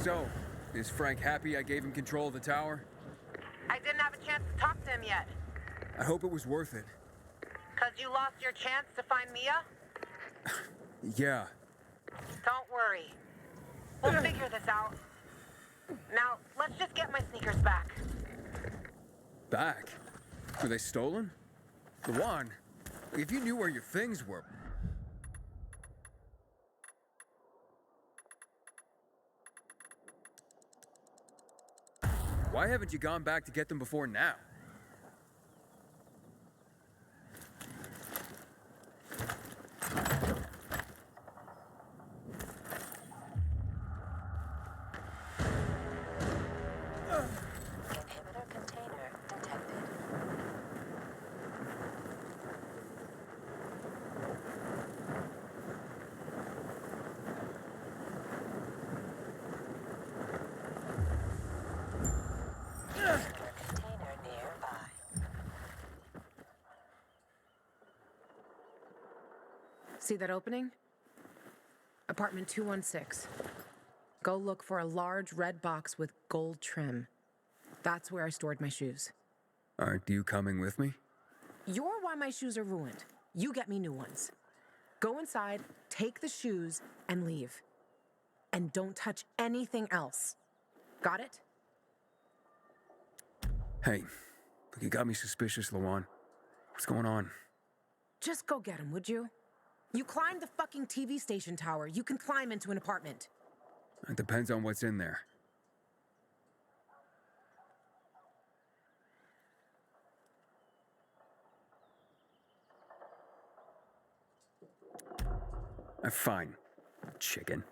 So, is Frank happy I gave him control of the tower? I didn't have a chance to talk to him yet. I hope it was worth it. 'Cause you lost your chance to find Mia? Yeah. Don't worry. We'll figure this out. Now, let's just get my sneakers back. Back? Were they stolen? Lawan, if you knew where your things were... Why haven't you gone back to get them before now? Inhibitor container detected. Container nearby. See that opening? Apartment 216. Go look for a large red box with gold trim. That's where I stored my shoes. Aren't you coming with me? You're why my shoes are ruined. You get me new ones. Go inside, take the shoes, and leave. And don't touch anything else. Got it? Hey, look, you got me suspicious, Lawan. What's going on? Just go get him, would you? You climbed the fucking TV station tower. You can climb into an apartment. It depends on what's in there. Fine, chicken.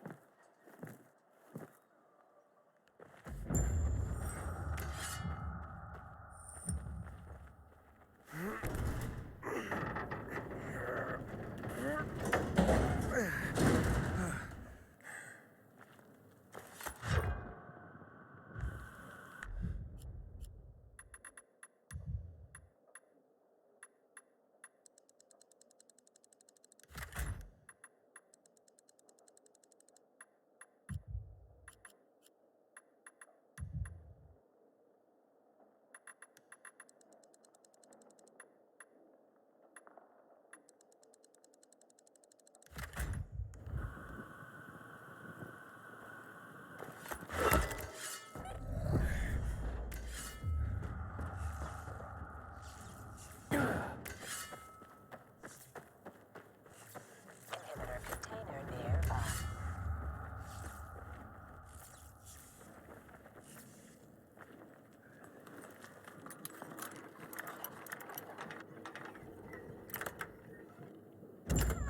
Inhibitor container nearby.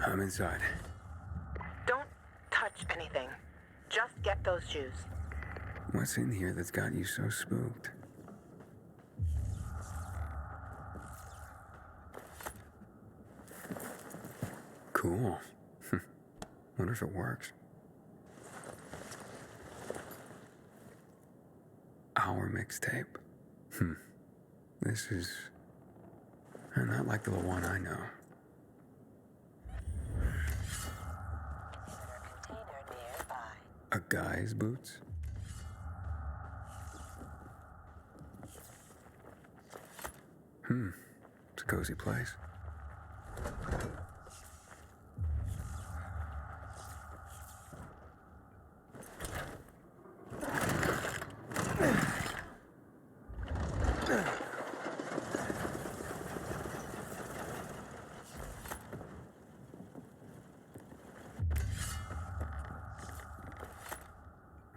I'm inside. Don't touch anything. Just get those shoes. What's in here that's got you so spooked? Cool. Wonder if it works. Our mixtape. This is not like the one I know. Inhibitor container nearby. A guy's boots? It's a cozy place.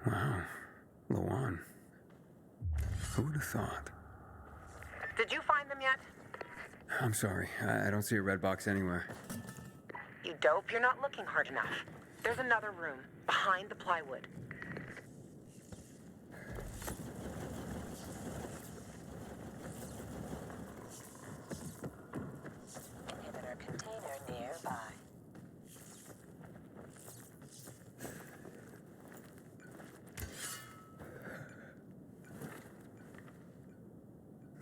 Wow, Lawan. Who would have thought? Did you find them yet? I'm sorry, I don't see a red box anywhere. You dope, you're not looking hard enough. There's another room, behind the plywood. Inhibitor container nearby.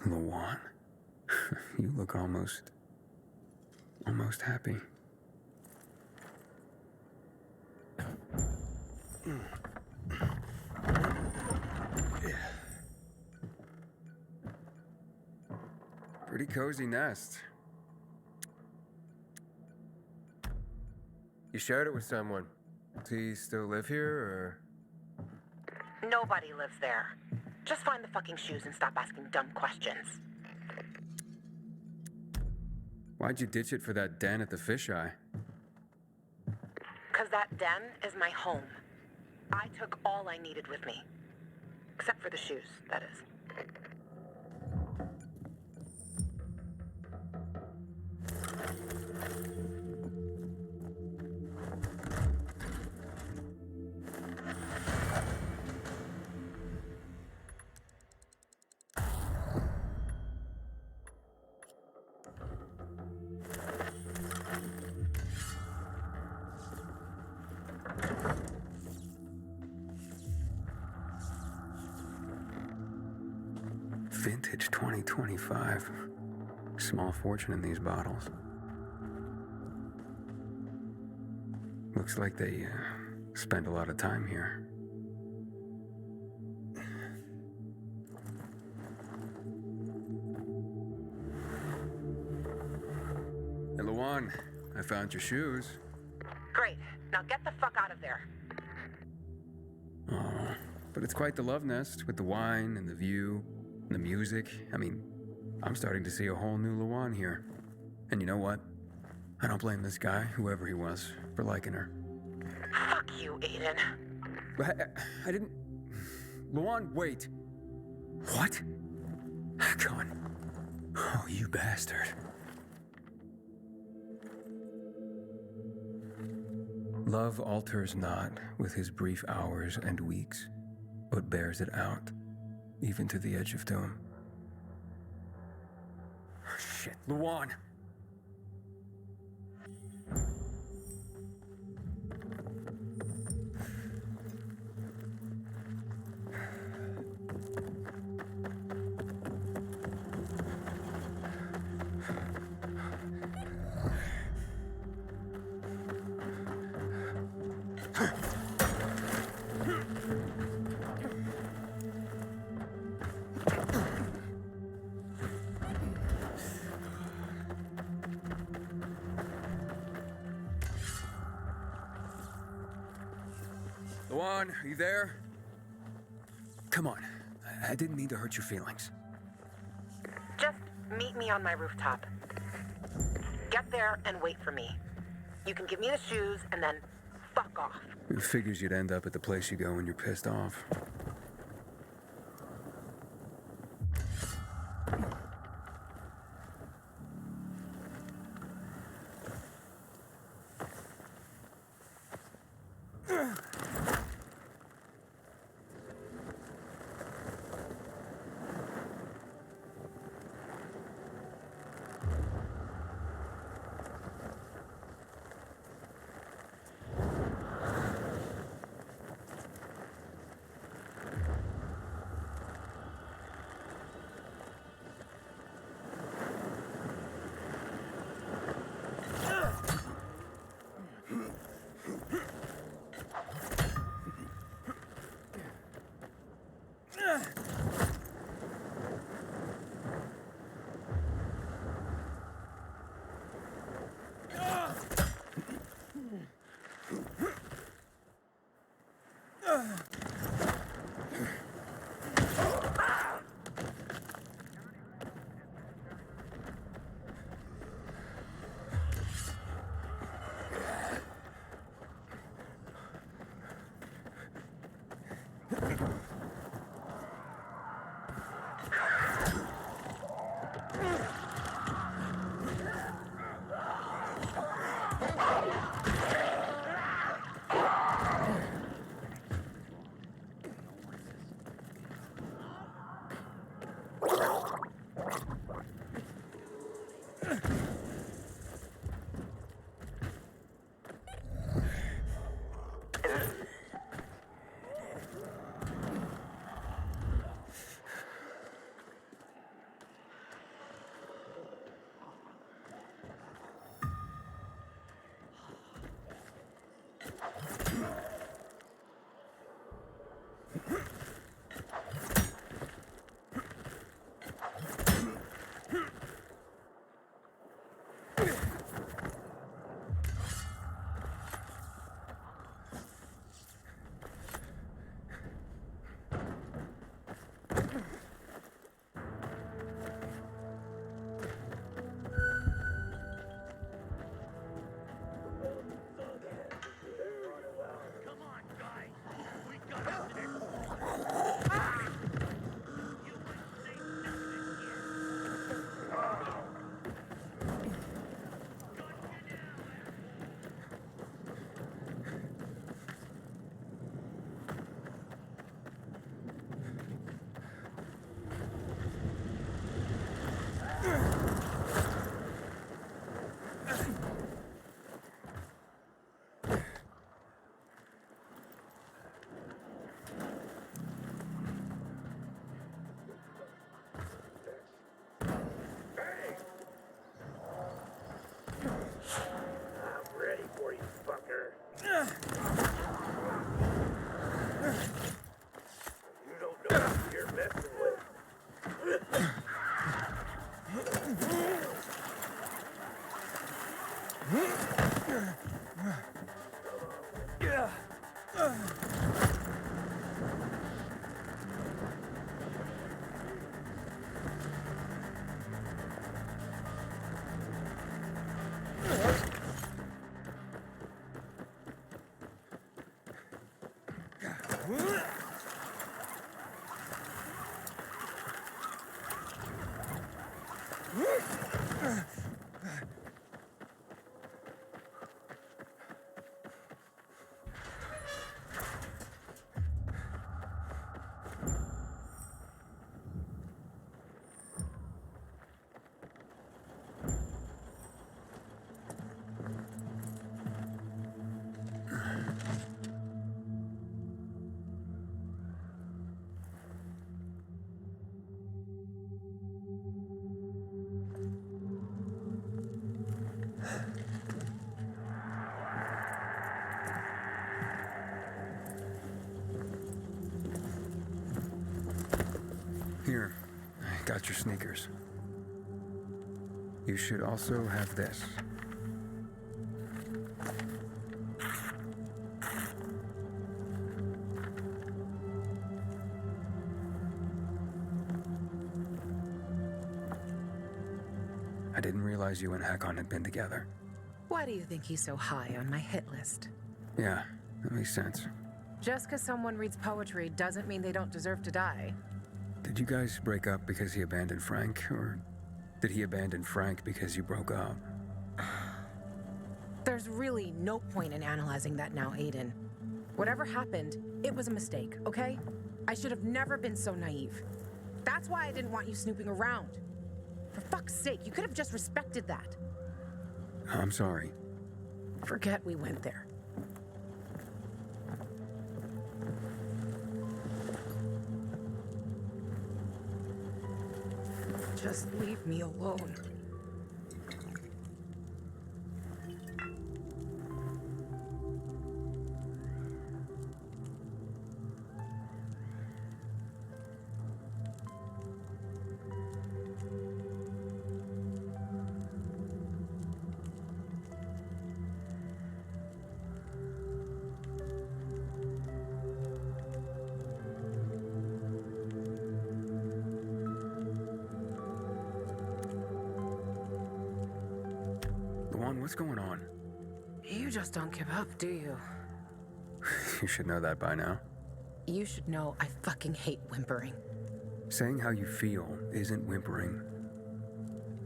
Lawan? You look almost happy. cozy nest. You shared it with someone. Does he still live here, or? Nobody lives there. Just find the fucking shoes and stop asking dumb questions. Why'd you ditch it for that den at the fisheye? 'Cause that den is my home. I took all I needed with me. Except for the shoes, that is. Vintage 2025. Small fortune in these bottles. Looks like they spend a lot of time here. Hey, Luan, I found your shoes. Great. Now get the fuck out of there. Oh, but it's quite the love nest with the wine and the view and the music. I mean, I'm starting to see a whole new Luan here. And you know what? I don't blame this guy, whoever he was, for liking her. Fuck you, Aiden. I didn't... Luan, wait. What? Come on. Oh, you bastard. Love alters not with his brief hours and weeks, but bears it out, even to the edge of doom. Oh, shit, Luan! Luan, are you there? Come on. I didn't mean to hurt your feelings. Just meet me on my rooftop. Get there and wait for me. You can give me the shoes and then fuck off. It figures you'd end up at the place you go when you're pissed off. Here, I got your sneakers. You should also have this. I didn't realize you and Hakon had been together. Why do you think he's so high on my hit list? Yeah, that makes sense. Just because someone reads poetry doesn't mean they don't deserve to die. Did you guys break up because he abandoned Frank, or did he abandon Frank because you broke up? There's really no point in analyzing that now, Aiden. Whatever happened, it was a mistake, okay? I should have never been so naive. That's why I didn't want you snooping around. For fuck's sake, you could have just respected that. I'm sorry. Forget we went there. Just leave me alone. What's going on? You just don't give up, do you? You should know that by now. You should know I fucking hate whimpering. Saying how you feel isn't whimpering.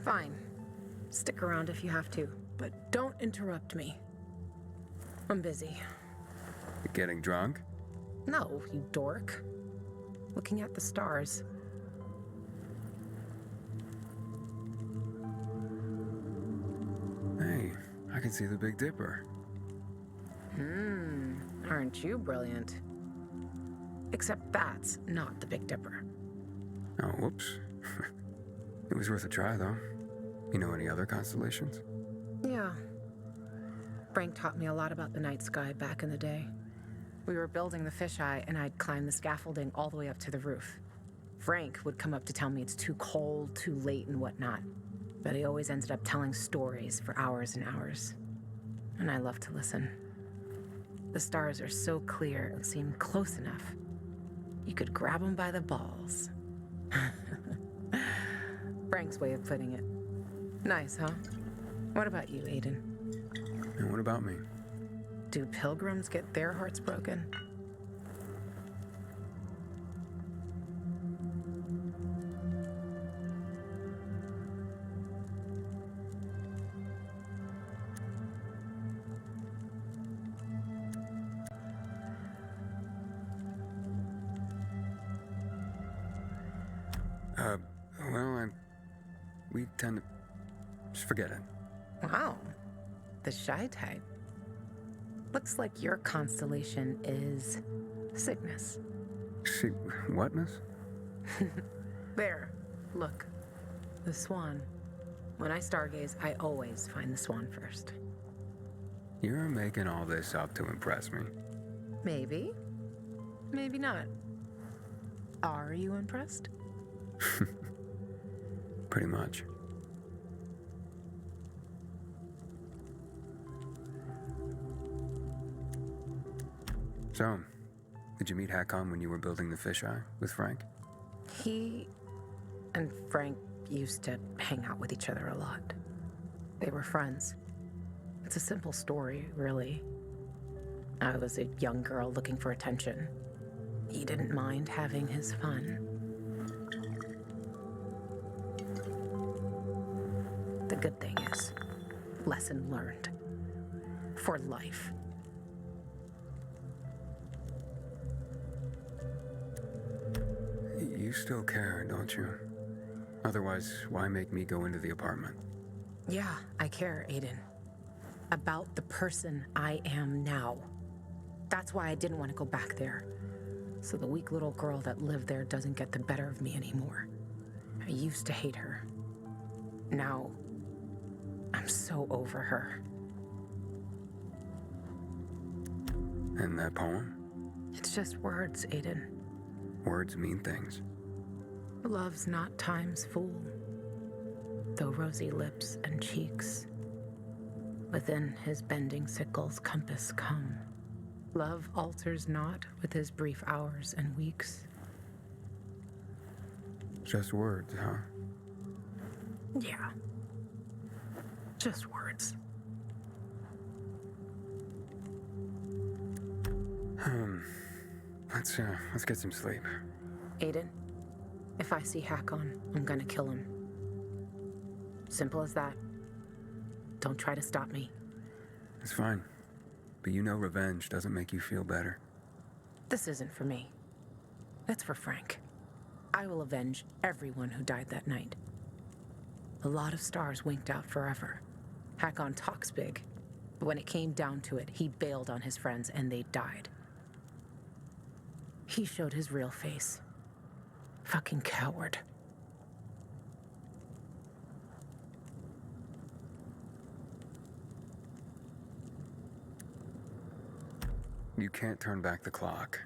Fine. Stick around if you have to, but don't interrupt me. I'm busy. You getting drunk? No, you dork. Looking at the stars. Hey, I can see the Big Dipper. Aren't you brilliant? Except that's not the Big Dipper. Oh, whoops. It was worth a try, though. You know any other constellations? Yeah. Frank taught me a lot about the night sky back in the day. We were building the fisheye, and I'd climb the scaffolding all the way up to the roof. Frank would come up to tell me it's too cold, too late, and whatnot. But he always ended up telling stories for hours and hours. And I love to listen. The stars are so clear and seem close enough. You could grab them by the balls. Frank's way of putting it. Nice, huh? What about you, Aiden? And what about me? Do pilgrims get their hearts broken? We tend to... Just forget it. Wow. The shy type. Looks like your constellation is sickness. See, whatness? There. Look. The swan. When I stargaze, I always find the swan first. You're making all this up to impress me. Maybe. Maybe not. Are you impressed? Pretty much. So, did you meet Hakon when you were building the fisheye with Frank? He and Frank used to hang out with each other a lot. They were friends. It's a simple story, really. I was a young girl looking for attention. He didn't mind having his fun. The good thing is, lesson learned. For life. You still care, don't you? Otherwise, why make me go into the apartment? Yeah, I care, Aiden. About the person I am now. That's why I didn't want to go back there. So the weak little girl that lived there doesn't get the better of me anymore. I used to hate her. Now, I'm so over her. And that poem? It's just words, Aiden. Words mean things. Love's not time's fool, though rosy lips and cheeks within his bending sickle's compass come. Love alters not with his brief hours and weeks. Just words, huh? Yeah. Just words. Let's get some sleep. Aiden, if I see Hakon, I'm gonna kill him. Simple as that. Don't try to stop me. It's fine. But you know revenge doesn't make you feel better. This isn't for me. It's for Frank. I will avenge everyone who died that night. A lot of stars winked out forever. Hakon talks big, but when it came down to it, he bailed on his friends and they died. He showed his real face. Fucking coward. You can't turn back the clock.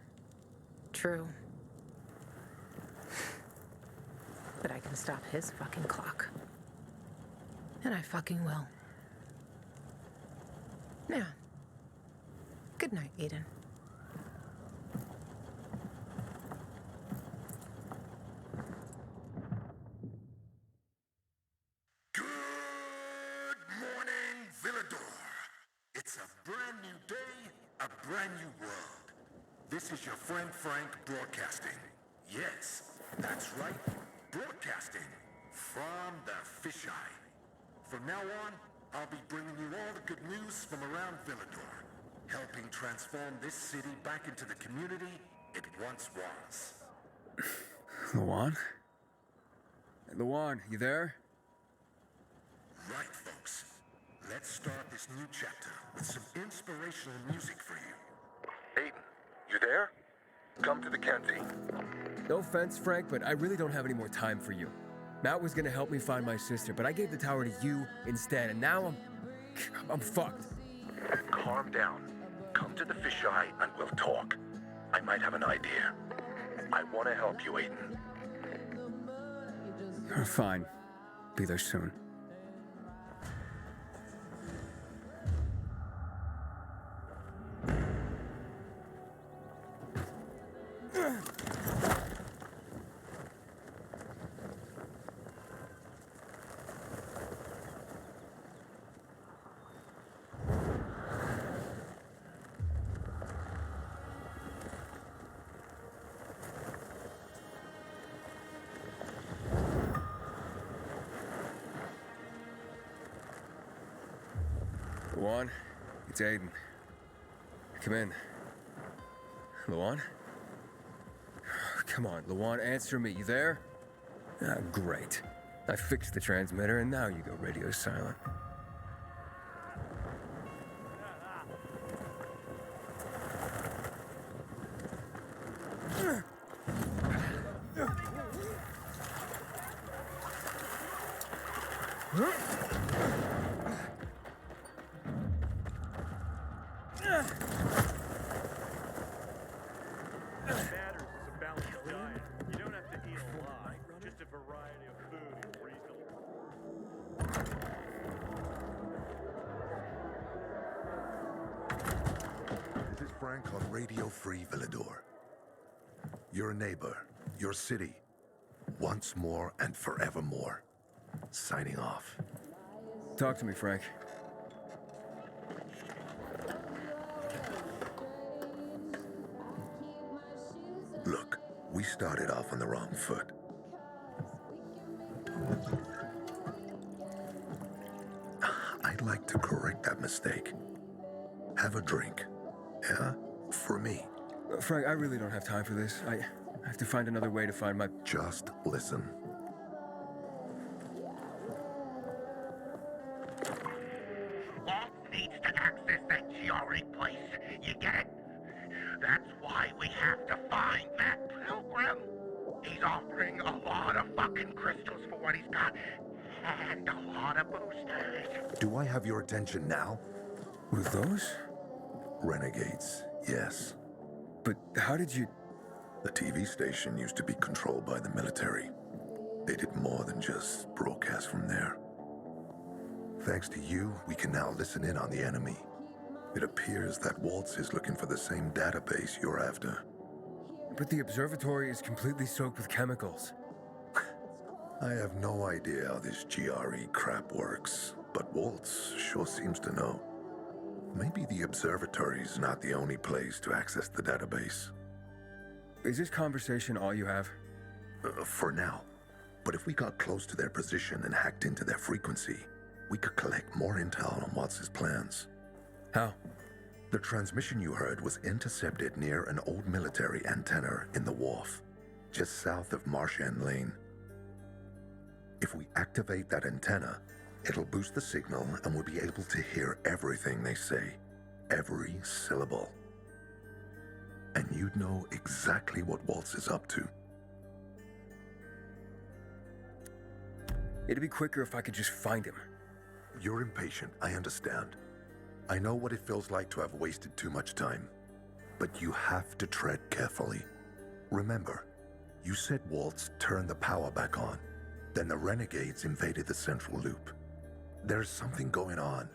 True. But I can stop his fucking clock. And I fucking will. Yeah. Good night, Aidan. Good morning, Villador. It's a brand new day, a brand new world. This is your friend Frank broadcasting. Yes, that's right, broadcasting from the fisheye. From now on, I'll be bringing you all the good news from around Villador, helping transform this city back into the community it once was. Lawan? Lawan, you there? Right, folks. Let's start this new chapter with some inspirational music for you. Aiden, you there? Come to the canteen. No offense, Frank, but I really don't have any more time for you. Matt was gonna help me find my sister, but I gave the tower to you instead, and now I'm fucked. Calm down. Come to the fisheye and we'll talk. I might have an idea. I want to help you, Aiden. Fine. Be there soon. Lawan, it's Aiden. Come in. Lawan? Come on, Lawan, answer me. You there? Ah, great. I fixed the transmitter and now you go radio silent. Matters is a balanced diet. You don't have to eat a lot, just a variety of food is reasonable. This is Frank. Frank on Radio Free Villador. Your neighbor, your city, once more and forevermore. Signing off. Talk to me, Frank. Look, we started off on the wrong foot. I'd like to correct that mistake. Have a drink. Yeah? For me. Frank, I really don't have time for this. I have to find another way to find my... Just listen. Walt needs to access that GRE place. You get it? That's why we have to find that pilgrim. He's offering a lot of fucking crystals for what he's got. And a lot of boosters. Do I have your attention now? With those? Renegades, yes. But how did you... The TV station used to be controlled by the military. They did more than just broadcast from there. Thanks to you, we can now listen in on the enemy. It appears that Waltz is looking for the same database you're after. But the observatory is completely soaked with chemicals. I have no idea how this GRE crap works, but Waltz sure seems to know. Maybe the observatory's not the only place to access the database. Is this conversation all you have? For now. But if we got close to their position and hacked into their frequency, we could collect more intel on Waltz's plans. How? The transmission you heard was intercepted near an old military antenna in the wharf, just south of Marchand Lane. If we activate that antenna, it'll boost the signal and we'll be able to hear everything they say, every syllable. And you'd know exactly what Waltz is up to. It'd be quicker if I could just find him. You're impatient, I understand. I know what it feels like to have wasted too much time. But you have to tread carefully. Remember, you said Waltz turned the power back on. Then the renegades invaded the central loop. There's something going on.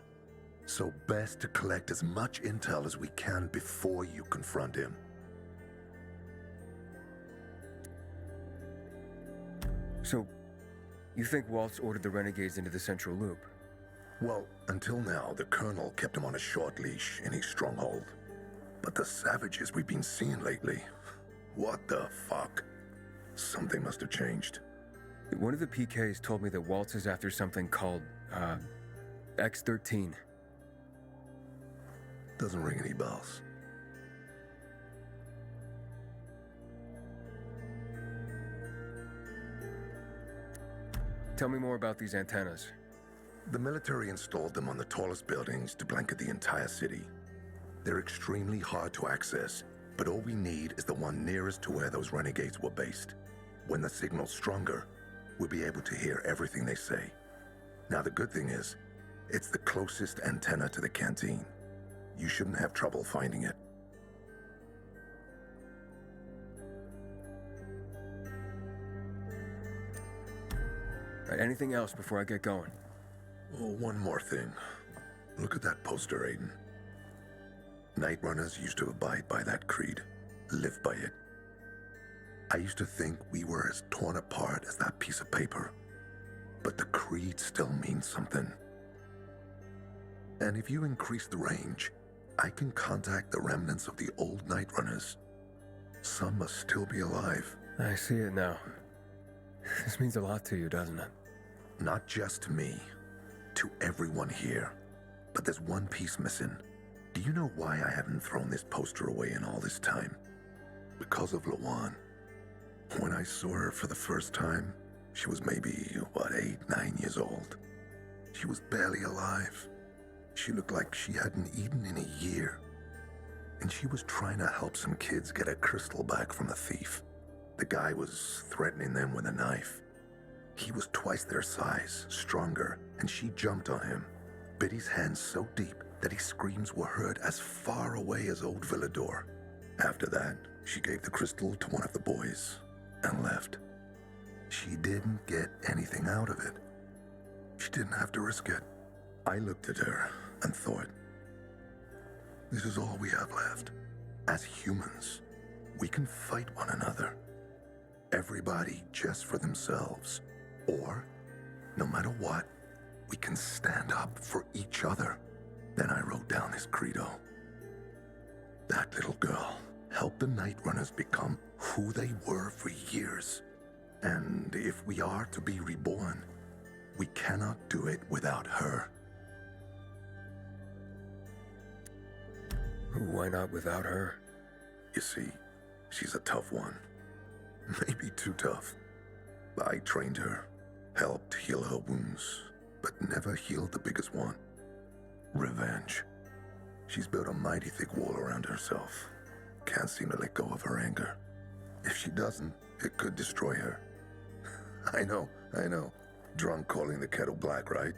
So best to collect as much intel as we can before you confront him. So, you think Waltz ordered the renegades into the central loop? Well, until now, the Colonel kept him on a short leash in his stronghold. But the savages we've been seeing lately, what the fuck? Something must have changed. One of the PKs told me that Waltz is after something called, X-13. Doesn't ring any bells. Tell me more about these antennas. The military installed them on the tallest buildings to blanket the entire city. They're extremely hard to access, but all we need is the one nearest to where those renegades were based. When the signal's stronger, we'll be able to hear everything they say. Now the good thing is, it's the closest antenna to the canteen. You shouldn't have trouble finding it. Right, anything else before I get going? Oh, one more thing. Look at that poster, Aiden. Night Runners used to abide by that creed, live by it. I used to think we were as torn apart as that piece of paper. But the creed still means something. And if you increase the range, I can contact the remnants of the old Night Runners. Some must still be alive. I see it now. This means a lot to you, doesn't it? Not just to me, to everyone here. But there's one piece missing. Do you know why I haven't thrown this poster away in all this time? Because of Lawan. When I saw her for the first time, she was maybe, 8, 9 years old. She was barely alive. She looked like she hadn't eaten in a year. And she was trying to help some kids get a crystal back from a thief. The guy was threatening them with a knife. He was twice their size, stronger, and she jumped on him, bit his hand so deep that his screams were heard as far away as old Villador. After that, she gave the crystal to one of the boys and left. She didn't get anything out of it. She didn't have to risk it. I looked at her and thought, this is all we have left. As humans, we can fight one another. Everybody just for themselves. Or, no matter what, we can stand up for each other. Then I wrote down his credo. That little girl helped the Night Runners become who they were for years. And if we are to be reborn, we cannot do it without her. Why not without her? You see, she's a tough one. Maybe too tough. I trained her, helped heal her wounds, but never healed the biggest one. Revenge. She's built a mighty thick wall around herself. Can't seem to let go of her anger. If she doesn't, it could destroy her. I know. Drunk calling the kettle black, right?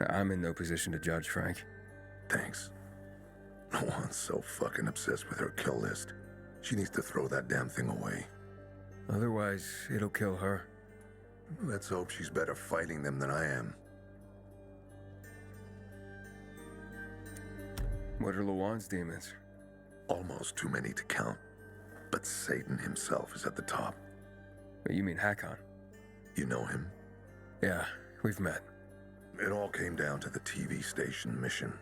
I'm in no position to judge, Frank. Thanks. No one's so fucking obsessed with her kill list. She needs to throw that damn thing away. Otherwise, it'll kill her. Let's hope she's better fighting them than I am. What are Lawan's demons? Almost too many to count. But Satan himself is at the top. You mean Hakon? You know him? Yeah, we've met. It all came down to the TV station mission.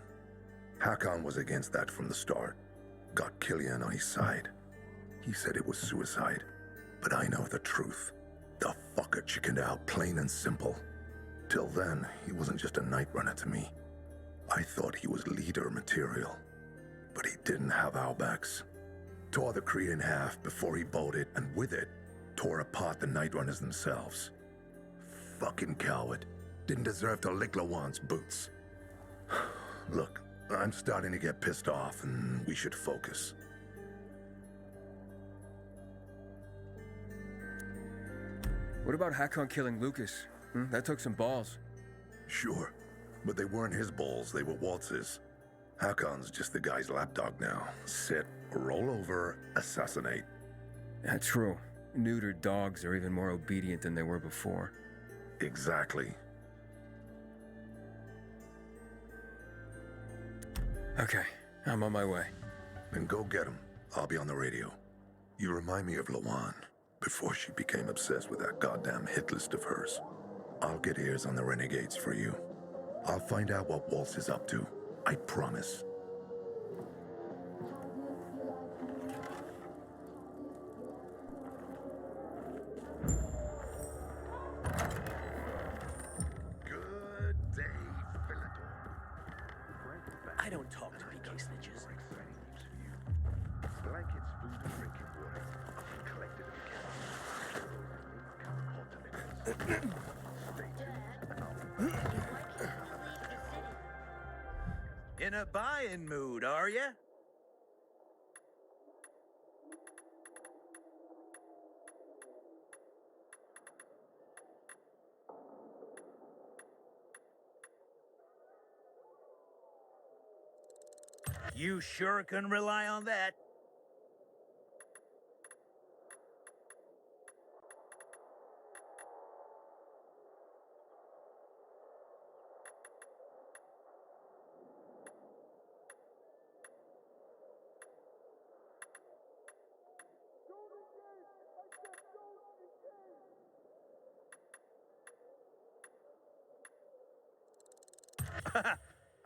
Hakon was against that from the start. Got Killian on his side. He said it was suicide. But I know the truth. The fucker chickened out, plain and simple. Till then, he wasn't just a night runner to me. I thought he was leader material. But he didn't have our backs. Tore the Creed in half before he bolted, and with it, tore apart the Night Runners themselves. Fucking coward. Didn't deserve to lick Lawan's boots. Look, I'm starting to get pissed off, and we should focus. What about Hakon killing Lucas? That took some balls. Sure, but they weren't his balls, they were Waltz's. Hakon's just the guy's lapdog now. Sit, roll over, assassinate. Yeah, true. Neutered dogs are even more obedient than they were before. Exactly. Okay, I'm on my way. Then go get him. I'll be on the radio. You remind me of Lawan, before she became obsessed with that goddamn hit list of hers. I'll get ears on the renegades for you. I'll find out what Waltz is up to. I promise. Good day, Philidor. I don't talk to PK snitches. Blankets, food, and drinking water. Collected in the continents. In a buying mood, are ya? You sure can rely on that.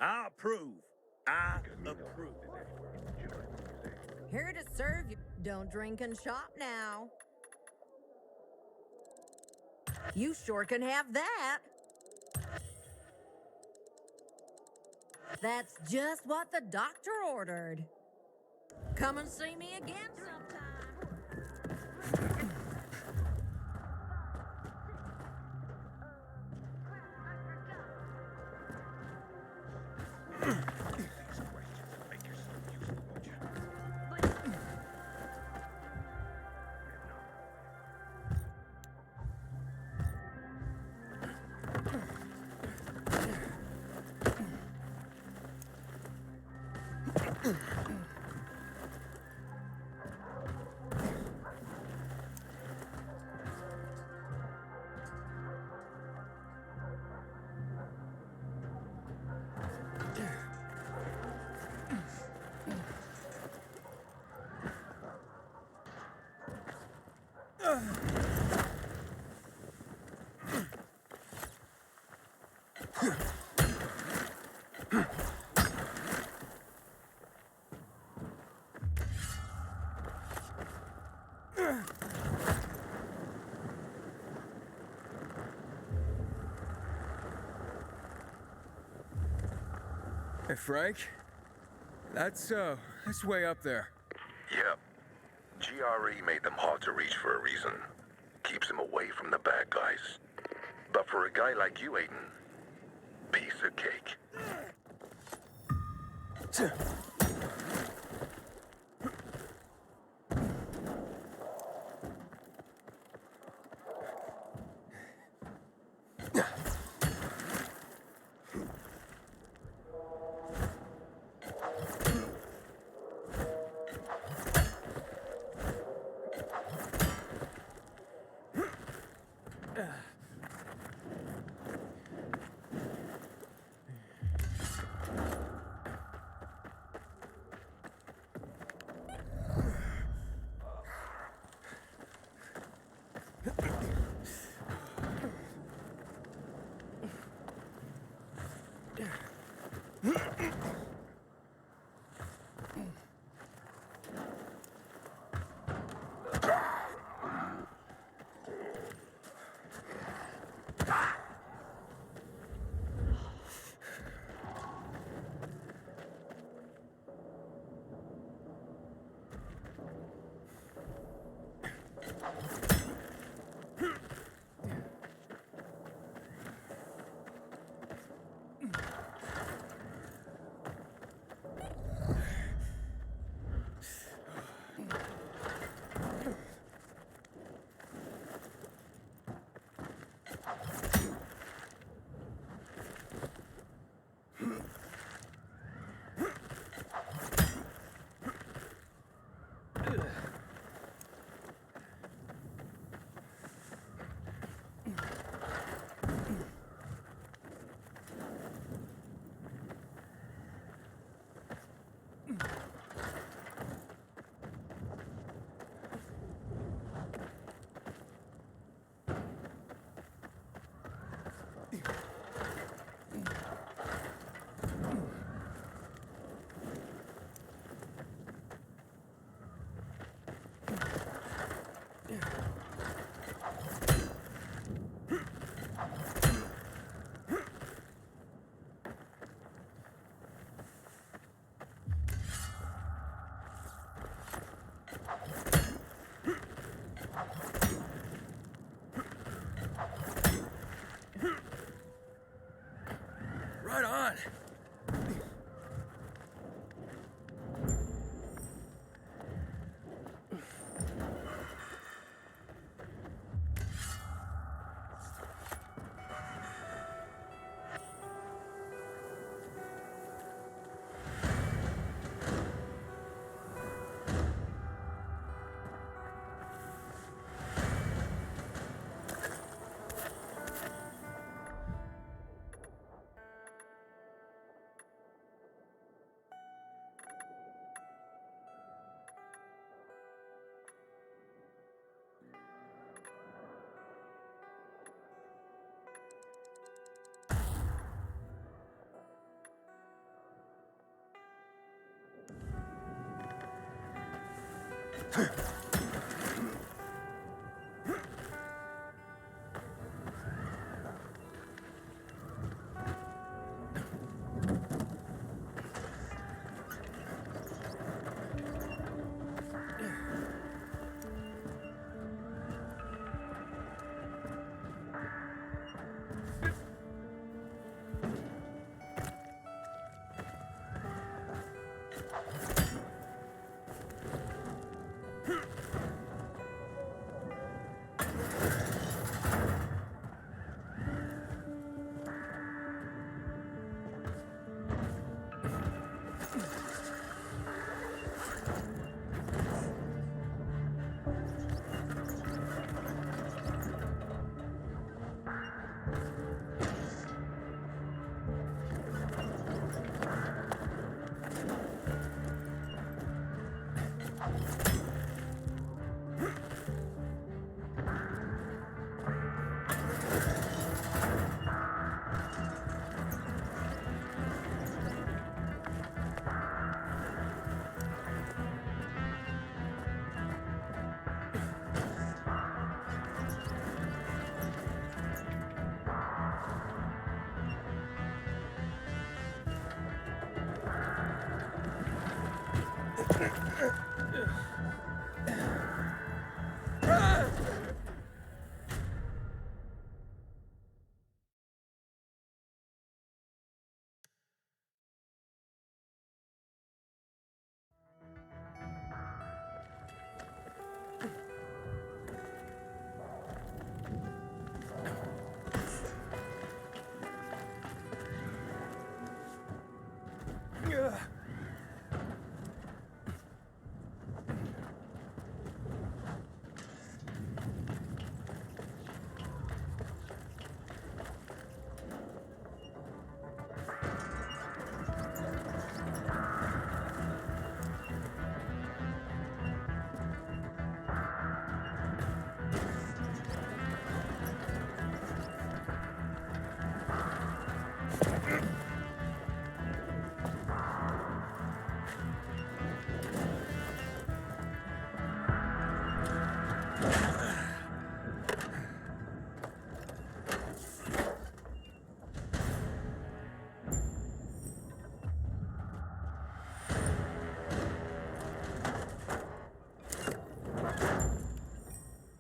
I approve. I approve. Here to serve you. Don't drink and shop now. You sure can have that. That's just what the doctor ordered. Come and see me again sometime. Hey, Frank? That's way up there. Yep. GRE made them hard to reach for a reason. Keeps them away from the bad guys. But for a guy like you, Aiden, piece of cake. Right on.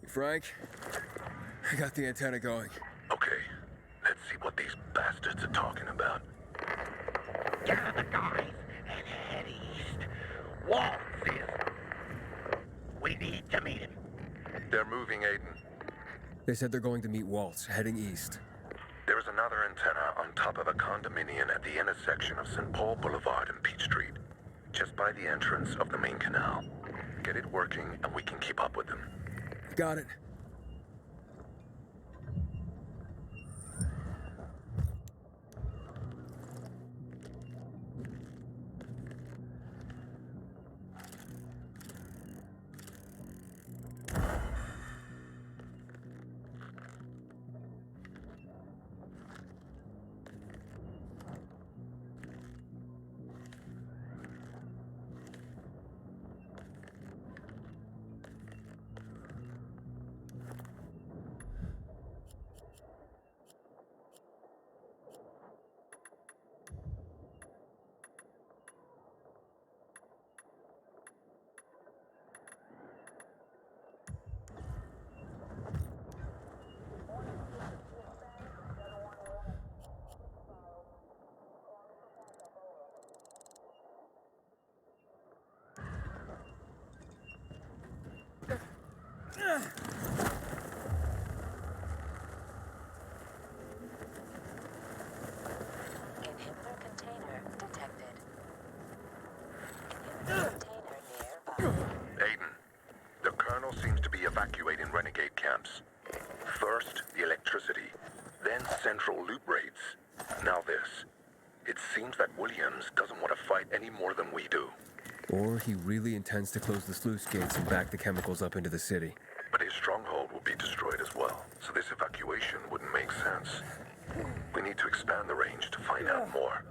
Frank, I got the antenna going. Okay, let's see what these bastards are talking about. Gather the guys and head east. Waltz is... We need to meet him. They're moving, Aiden. They said they're going to meet Waltz, heading east. There is another antenna on top of a condominium at the intersection of St. Paul Boulevard and Peach Street, just by the entrance of the main canal. Get it working and we can keep up with them. Got it. Inhibitor container detected. Inhibitor container nearby. Aiden, the Colonel seems to be evacuating renegade camps. First, the electricity, then central loot raids. Now this. It seems that Williams doesn't want to fight any more than we do. Or he really intends to close the sluice gates and back the chemicals up into the city. But his stronghold will be destroyed as well, so this evacuation wouldn't make sense. We need to expand the range to find out more.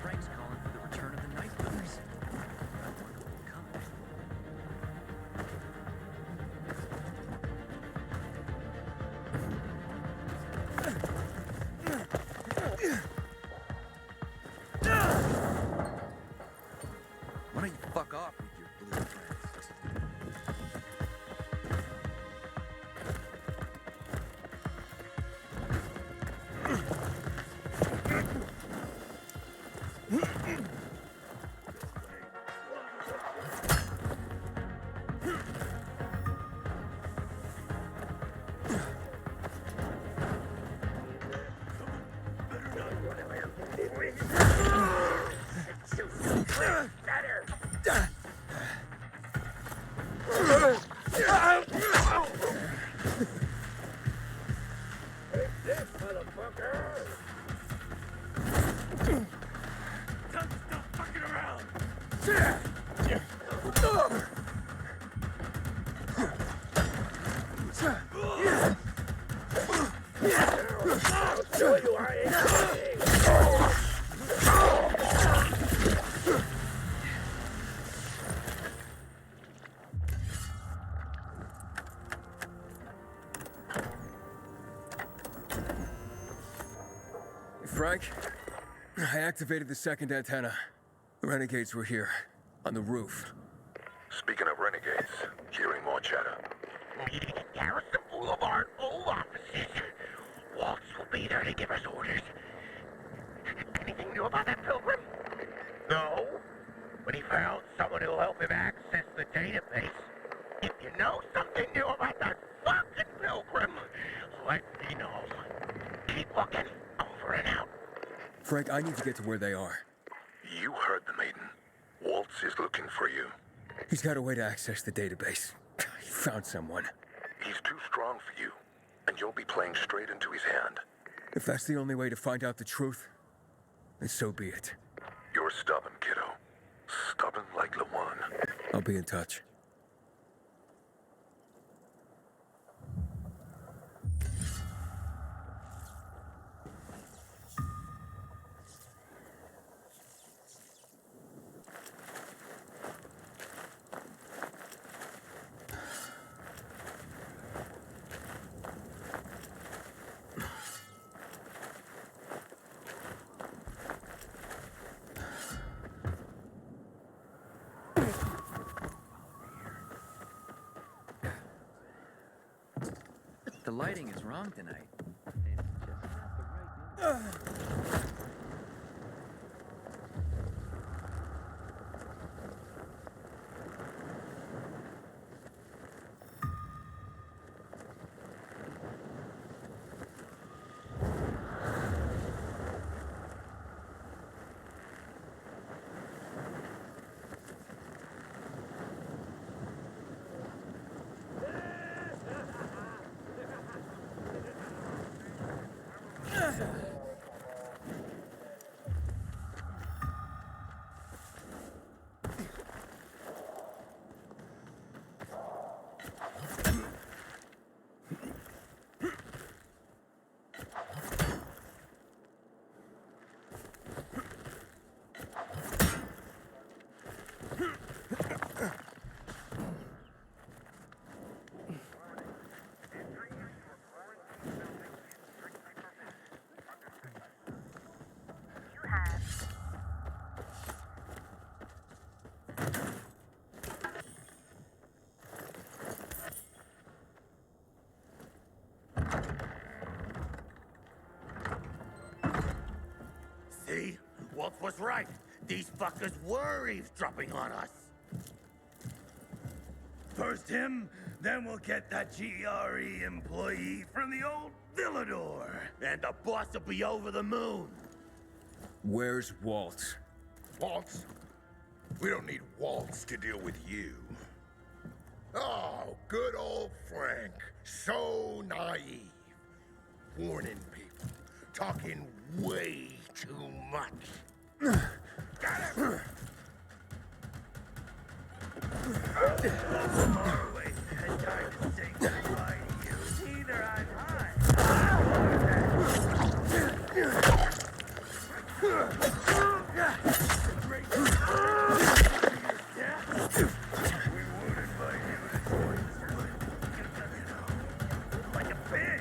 Frank's calling for the return of the Night Brothers. I wonder what will come of it. Why don't you fuck off with your blue friends? Frank, I activated the second antenna. The renegades were here, on the roof. Speaking of renegades, hearing more chatter. Meeting at Garrison Boulevard, old offices. Waltz will be there to give us orders. Anything new about that pilgrim? No, but he found someone who'll help him access the database. If you know something new about that fucking pilgrim, let me know. Keep looking. Over and out. Frank, I need to get to where they are. You heard them, Aiden. Waltz is looking for you. He's got a way to access the database. He found someone. He's too strong for you, and you'll be playing straight into his hand. If that's the only way to find out the truth, then so be it. You're stubborn, kiddo. Stubborn like Lawan. I'll be in touch. The lighting is wrong tonight. See? Wolf was right. These fuckers were eavesdropping on us. First him, then we'll get that GRE employee from the old Villador. And the boss will be over the moon. Where's Waltz? Waltz? We don't need Waltz to deal with you. Oh, good old Frank. So naive. Warning people. Talking way too much. Got him! Far away and time to say goodbye to you. Either I'm high. Like a pig.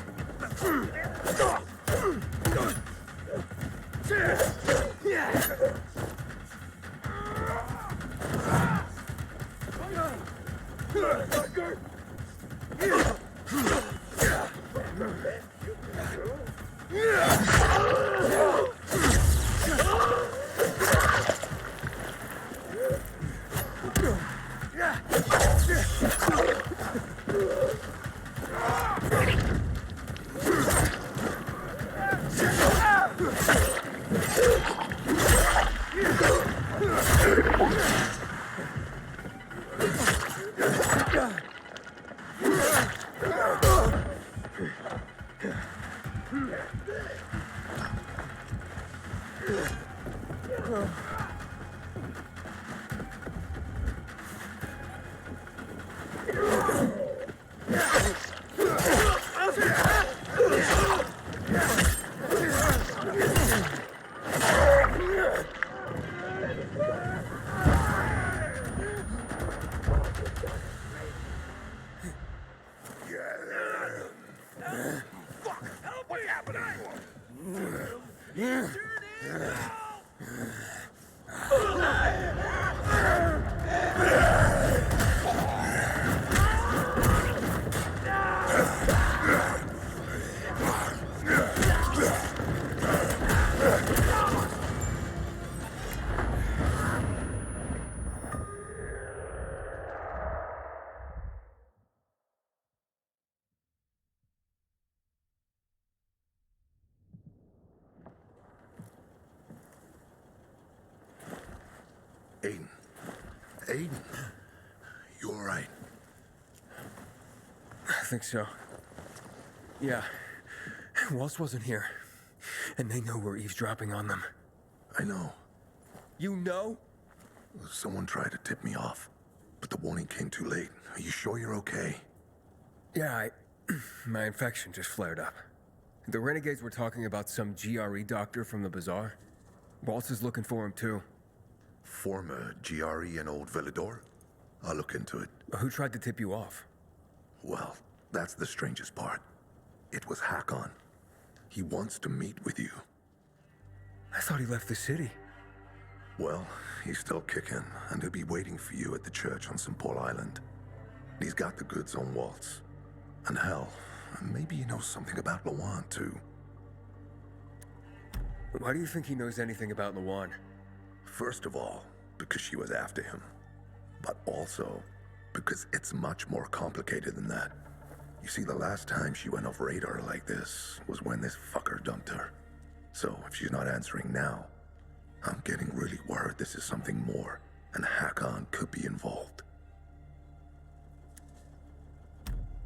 Aiden. Aiden. You alright? I think so. Yeah. Waltz wasn't here. And they know we're eavesdropping on them. I know. You know? Someone tried to tip me off, but the warning came too late. Are you sure you're okay? Yeah, my infection just flared up. The renegades were talking about some GRE doctor from the bazaar. Waltz is looking for him, too. Former GRE in Old Villador? I'll look into it. Who tried to tip you off? Well, that's the strangest part. It was Hakon. He wants to meet with you. I thought he left the city. Well, he's still kicking, and he'll be waiting for you at the church on St. Paul Island. He's got the goods on Waltz. And hell, maybe he knows something about Lawan, too. Why do you think he knows anything about Lawan? First of all, because she was after him. But also, because it's much more complicated than that. You see, the last time she went off radar like this was when this fucker dumped her. So, if she's not answering now, I'm getting really worried this is something more, and Hakon could be involved.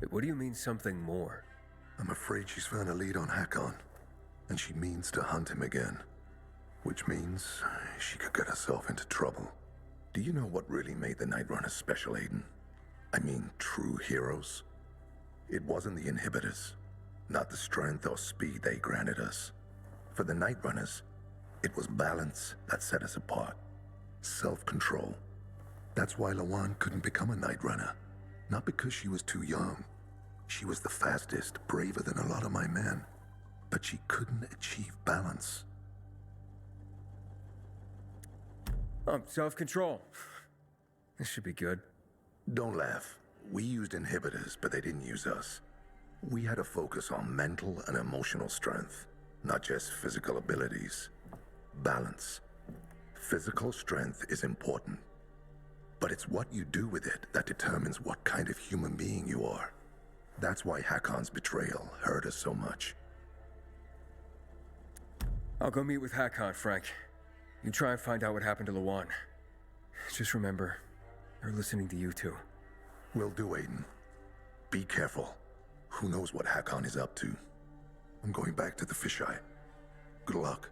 What do you mean, something more? I'm afraid she's found a lead on Hakon, and she means to hunt him again. Which means she could get herself into trouble. Do you know what really made the Night Runners special, Aiden? I mean, true heroes? It wasn't the inhibitors, not the strength or speed they granted us. For the Night Runners, it was balance that set us apart. Self-control. That's why Lawan couldn't become a Night Runner. Not because she was too young. She was the fastest, braver than a lot of my men. But she couldn't achieve balance. Self-control. This should be good. Don't laugh. We used inhibitors, but they didn't use us. We had to focus on mental and emotional strength, not just physical abilities. Balance. Physical strength is important, but it's what you do with it that determines what kind of human being you are. That's why Hakon's betrayal hurt us so much. I'll go meet with Hakon, Frank. You try and find out what happened to Lawan. Just remember, they're listening to you two. Will do, Aiden. Be careful. Who knows what Hakon is up to? I'm going back to the fisheye. Good luck.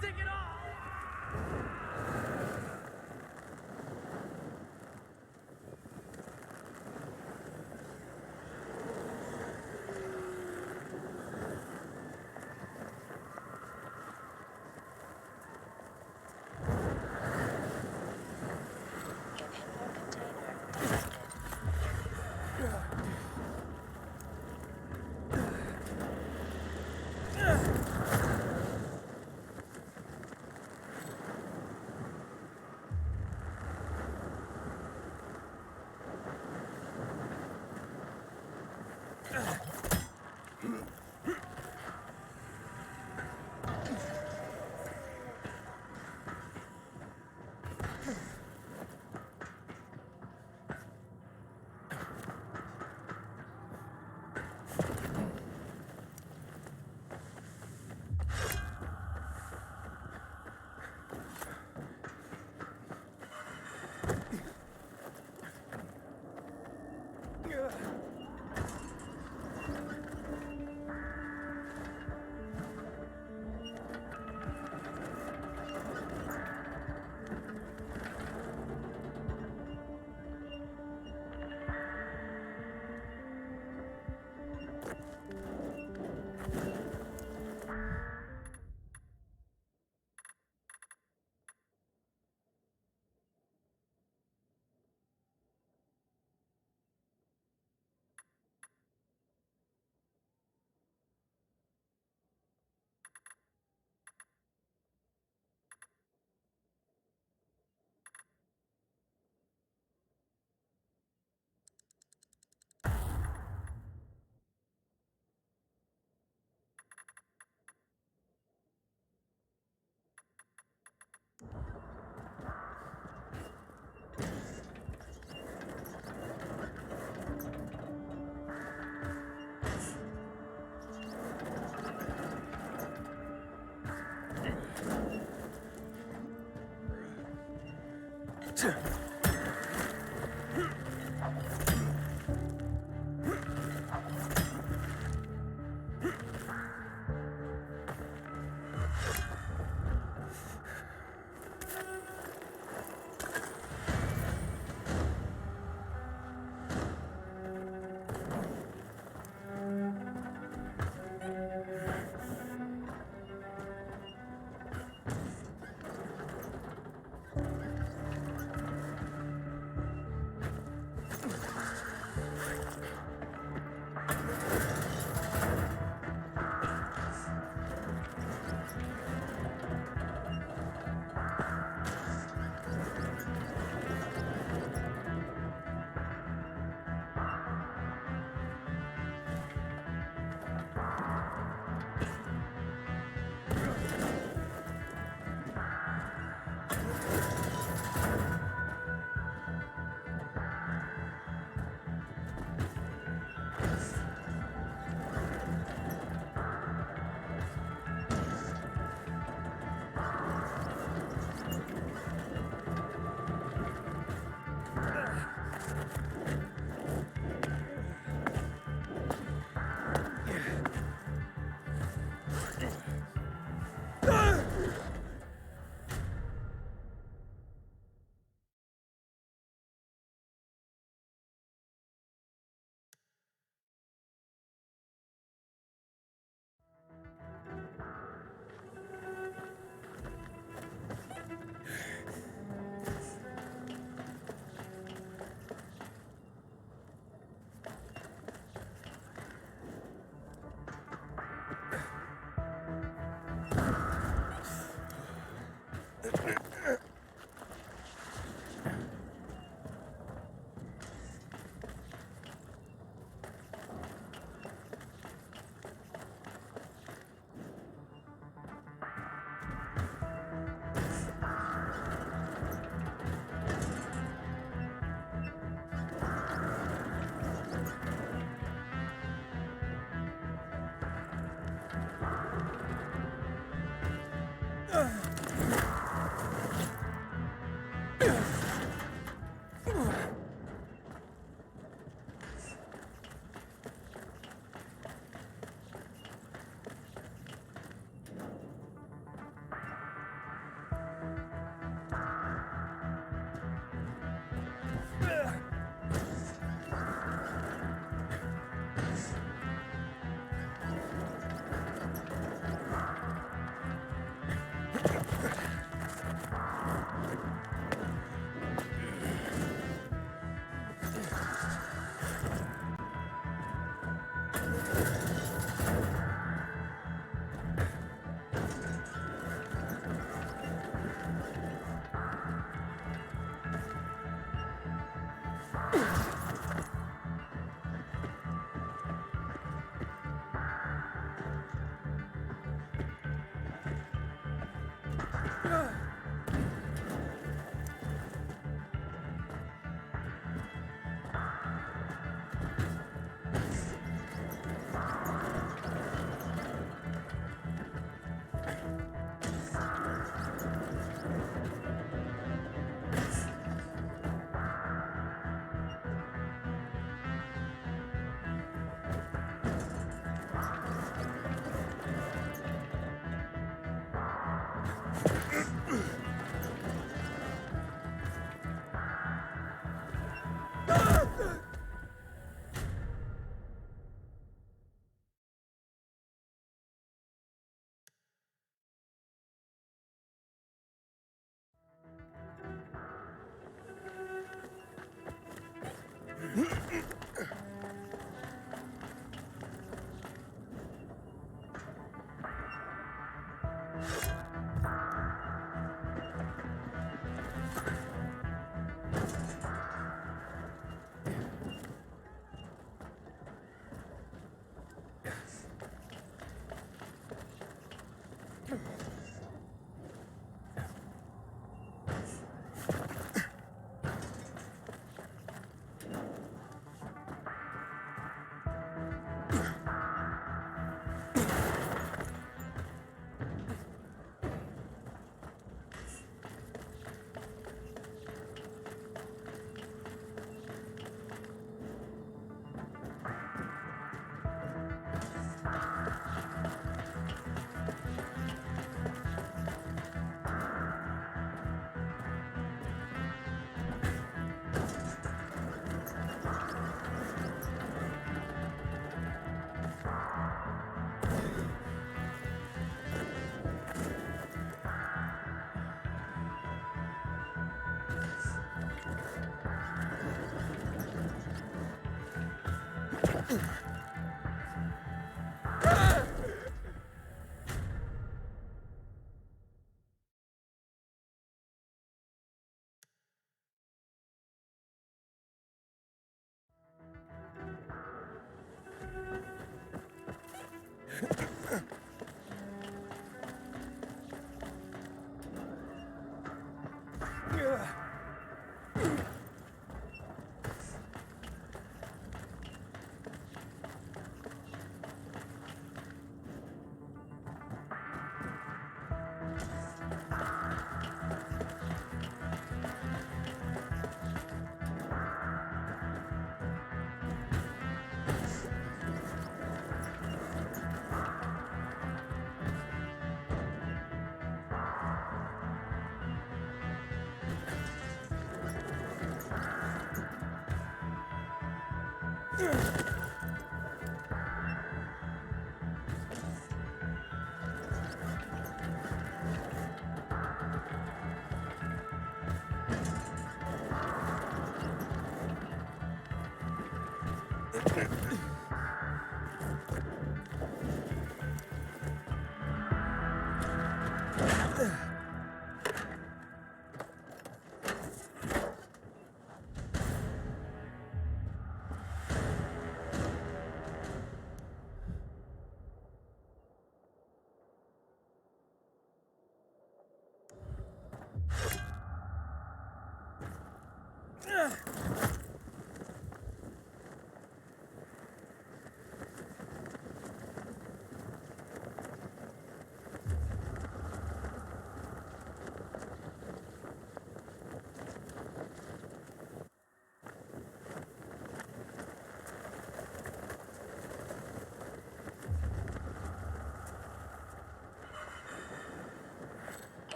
Take it off! Inhibitor container detected.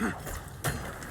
Inherent container detected.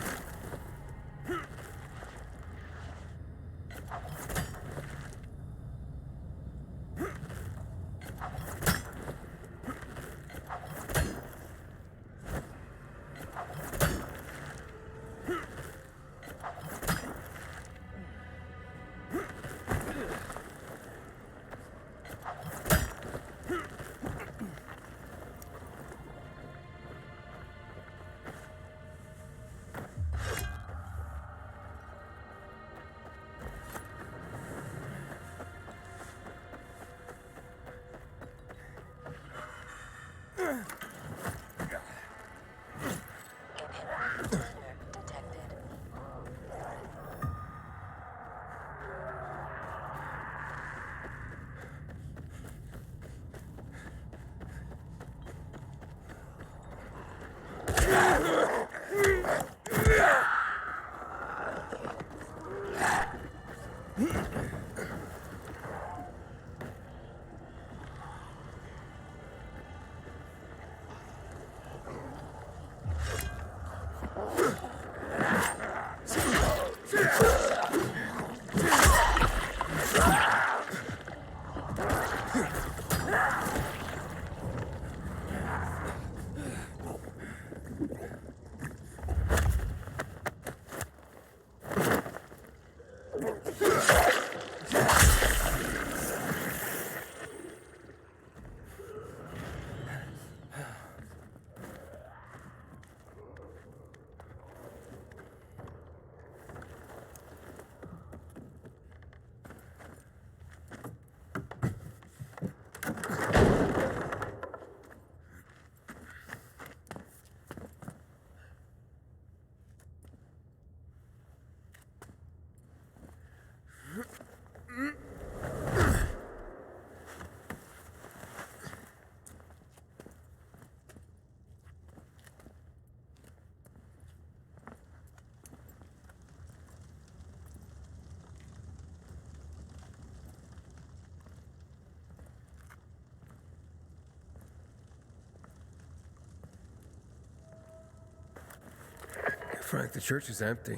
Frank, the church is empty.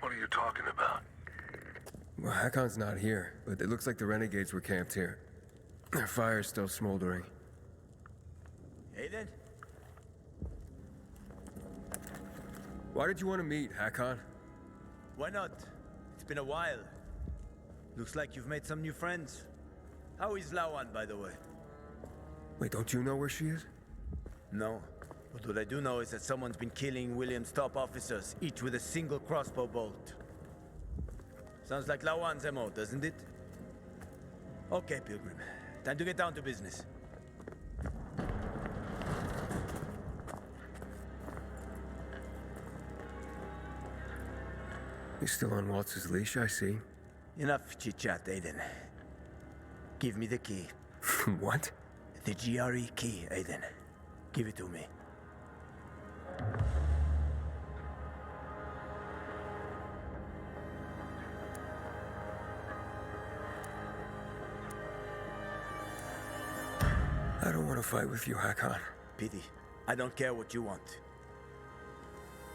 What are you talking about? Well, Hakon's not here, but it looks like the renegades were camped here. Their fire's still smoldering. Aiden? Why did you want to meet, Hakon? Why not? It's been a while. Looks like you've made some new friends. How is Lawan, by the way? Wait, don't you know where she is? No. But what I do know is that someone's been killing William's top officers, each with a single crossbow bolt. Sounds like Lawan's MO, doesn't it? Okay, Pilgrim. Time to get down to business. He's still on Waltz's leash, I see. Enough chit-chat, Aiden. Give me the key. What? The GRE key, Aiden. Give it to me. I don't want to fight with you, Hakon. Pity. I don't care what you want.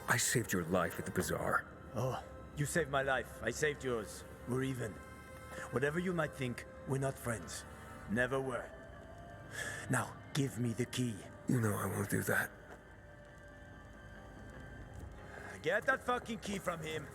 I saved your life at the bazaar. Oh, you saved my life. I saved yours. We're even. Whatever you might think, we're not friends. Never were. Now, give me the key. You know I won't do that. Get that fucking key from him.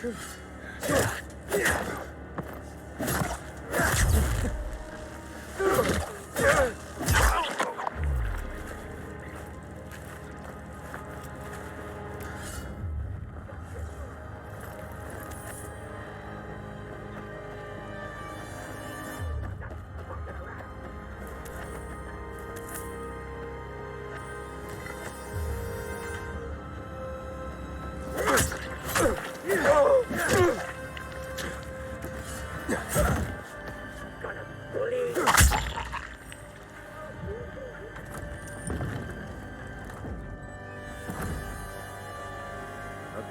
Not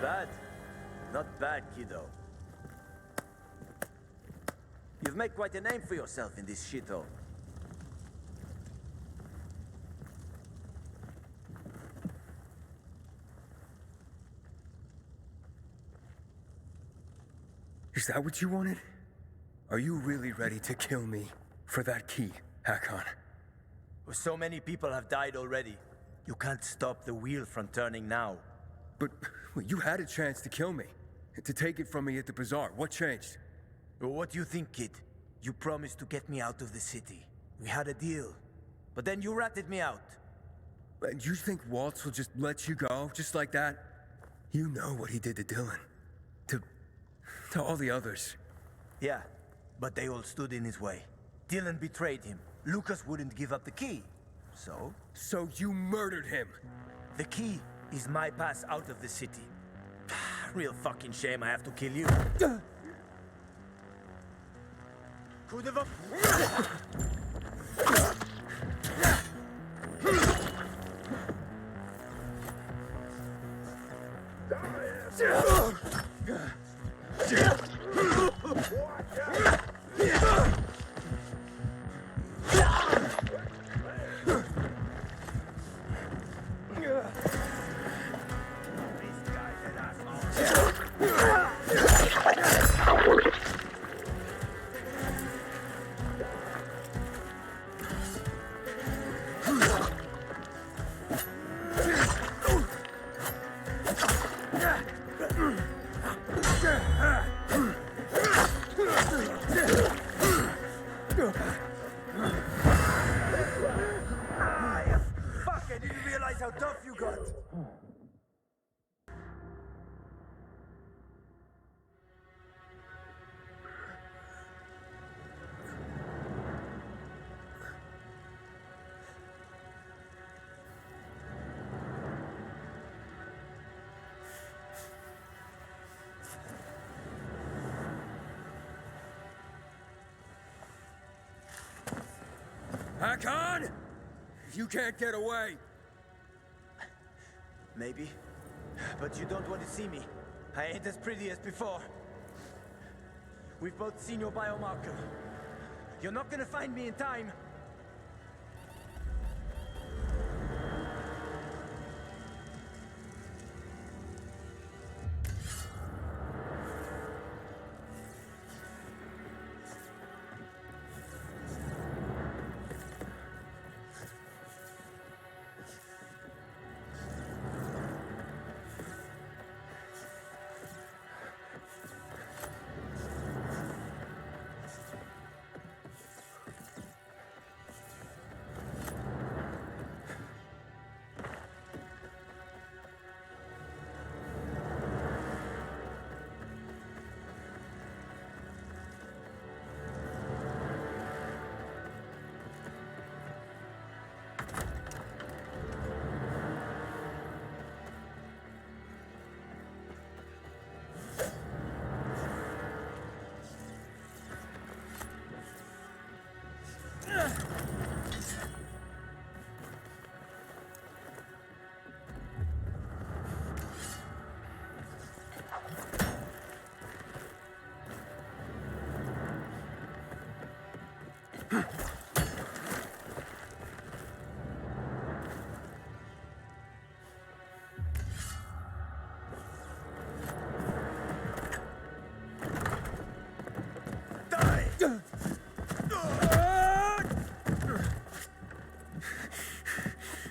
bad. Not bad, kiddo. You've made quite a name for yourself in this shithole. Is that what you wanted? Are you really ready to kill me for that key, Hakon? Well, so many people have died already. You can't stop the wheel from turning now. But you had a chance to kill me, to take it from me at the bazaar. What changed? Well, what do you think, kid? You promised to get me out of the city. We had a deal. But then you ratted me out. And you think Waltz will just let you go, just like that? You know what he did to Dylan. To all the others. Yeah, but they all stood in his way. Dylan betrayed him. Lucas wouldn't give up the key. So? So you murdered him! The key is my pass out of the city. Real fucking shame I have to kill you. Coup de how tough you got. Hakon! You can't get away! Maybe. But you don't want to see me. I ain't as pretty as before. We've both seen your biomarker. You're not gonna find me in time.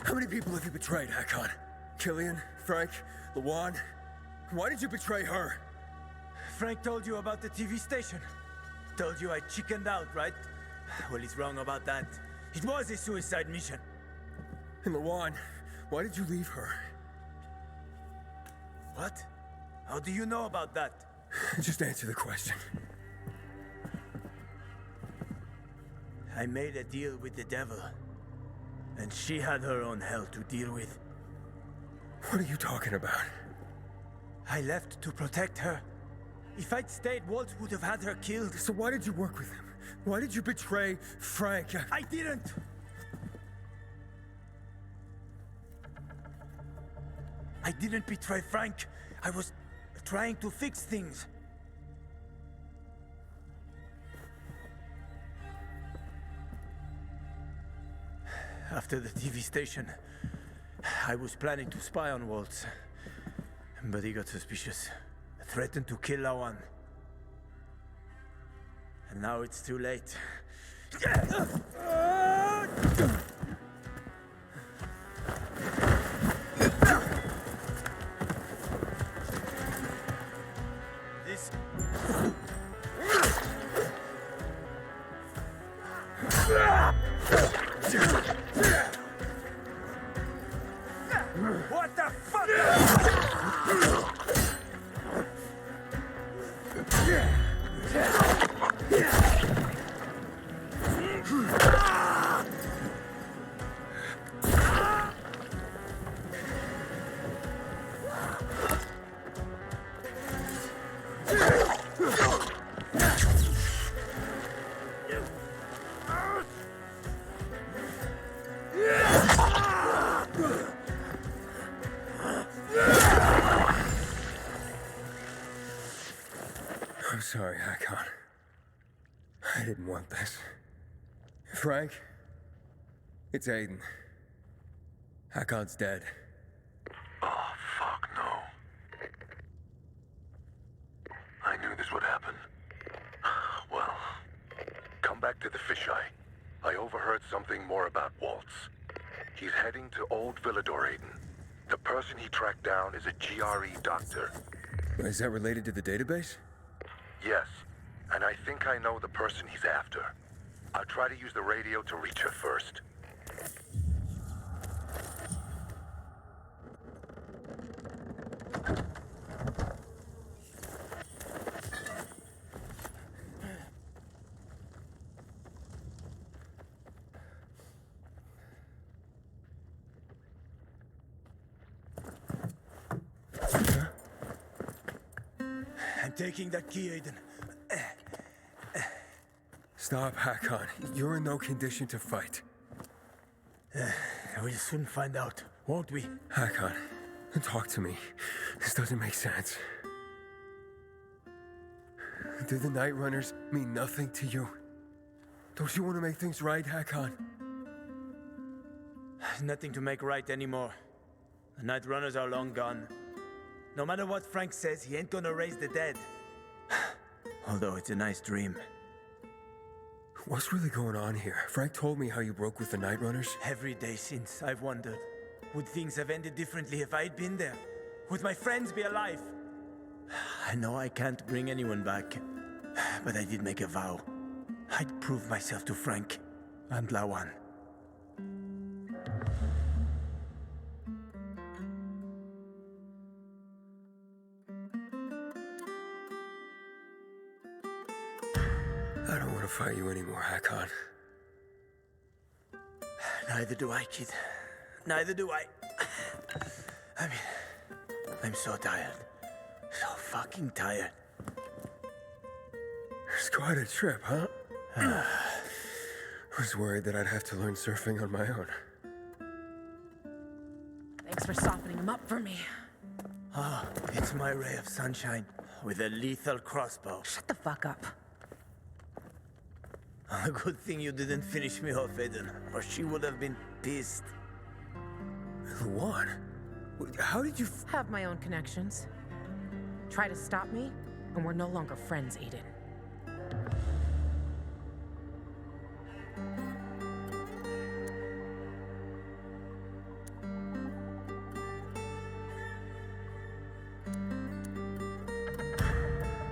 How many people have you betrayed, Hakon? Killian? Frank? Lawan? Why did you betray her? Frank told you about the TV station. Told you I chickened out, right? Well, he's wrong about that. It was a suicide mission. And Lawan, why did you leave her? What? How do you know about that? Just answer the question. I made a deal with the devil. And she had her own hell to deal with. What are you talking about? I left to protect her. If I'd stayed, Walt would have had her killed. So why did you work with him? Why did you betray Frank? I didn't! I didn't betray Frank. I was trying to fix things. After the TV station, I was planning to spy on Waltz. But he got suspicious. Threatened to kill Lawan. And now it's too late. This... What the fuck? I'm sorry, Hakon. I didn't want this. Frank? It's Aiden. Hakon's dead. Oh, fuck no. I knew this would happen. Well, come back to the fisheye. I overheard something more about Waltz. He's heading to Old Villador, Aidan. The person he tracked down is a GRE doctor. Is that related to the database? Yes, and I think I know the person he's after. I'll try to use the radio to reach her first. I'm taking that key, Aidan. Stop, Hakon. You're in no condition to fight. We'll soon find out, won't we? Hakon, talk to me. This doesn't make sense. Do the Night Runners mean nothing to you? Don't you want to make things right, Hakon? Nothing to make right anymore. The Night Runners are long gone. No matter what Frank says, he ain't gonna raise the dead. Although it's a nice dream. What's really going on here? Frank told me how you broke with the Night Runners. Every day since, I've wondered, would things have ended differently if I'd been there? Would my friends be alive? I know I can't bring anyone back, but I did make a vow. I'd prove myself to Frank and Lawan. I don't want to fight you anymore, Hakon. Neither do I, kid. Neither do I. I mean, I'm so tired. So fucking tired. It's quite a trip, huh? I was worried that I'd have to learn surfing on my own. Thanks for softening him up for me. Ah, it's my ray of sunshine with a lethal crossbow. Shut the fuck up. A good thing you didn't finish me off, Aidan, or she would have been pissed. Luan? How did you... Have my own connections. Try to stop me, and we're no longer friends, Aiden.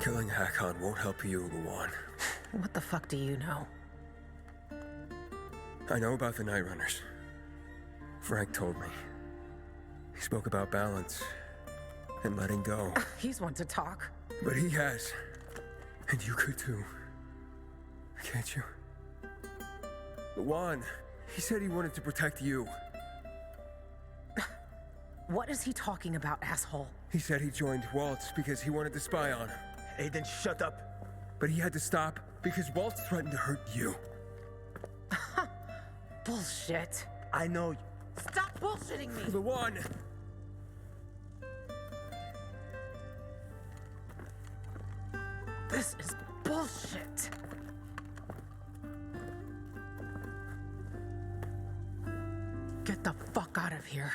Killing Hakon won't help you, Luan. What the fuck do you know? I know about the Night Runners. Frank told me. He spoke about balance and letting go. He's one to talk. But he has. And you could too. Can't you? Luan, he said he wanted to protect you. What is he talking about, asshole? He said he joined Waltz because he wanted to spy on him. Aiden, shut up. But he had to stop because Waltz threatened to hurt you. Bullshit. I know you. Stop bullshitting me! Luan! This is bullshit. Get the fuck out of here.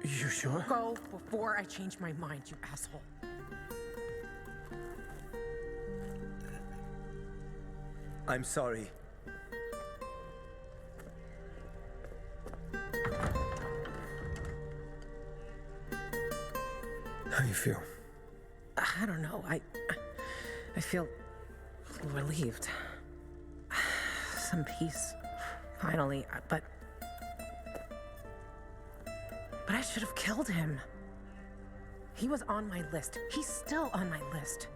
You sure? Go before I change my mind, you asshole. I'm sorry. How you feel? I don't know. I feel relieved. Some peace. Finally, but I should have killed him. He was on my list. He's still on my list.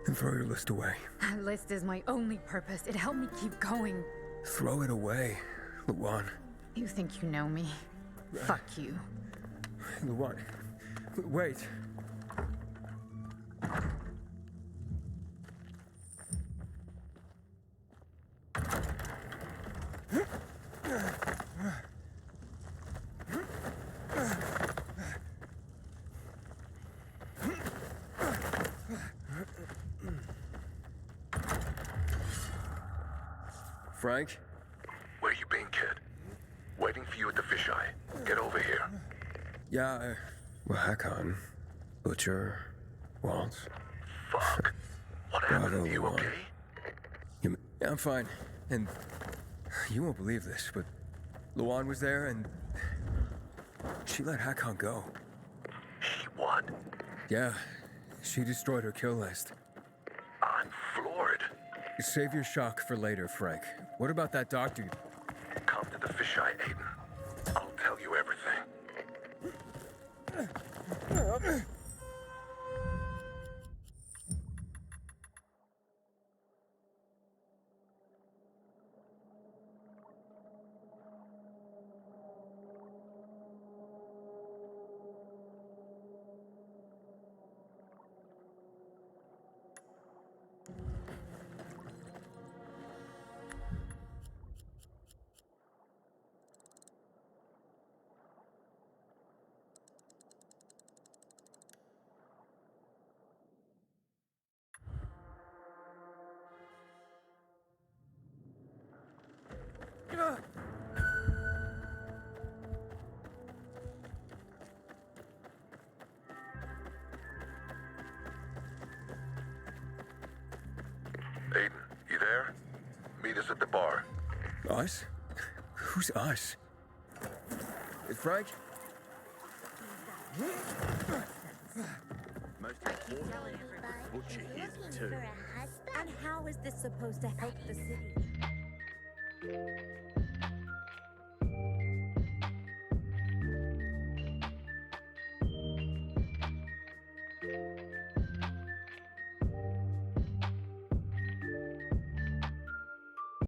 And throw your list away. That list is my only purpose. It helped me keep going. Throw it away, Luan. You think you know me? Fuck you. Luan, wait. Frank? Where you been, kid? Waiting for you at the fisheye. Get over here. Yeah, well, Hakon, Butcher, Waltz. Fuck. What happened? You Luan. okay? Yeah, I'm fine. And you won't believe this, but Luan was there and she let Hakon go. She what? Yeah, she destroyed her kill list. I'm floored. Save your shock for later, Frank. What about that doctor? Come to the fisheye, Aiden. I'll tell you everything. Aiden, you there? Meet us at the bar. Us? Who's us? Frank? Butcher here too. And how is this supposed to help the city?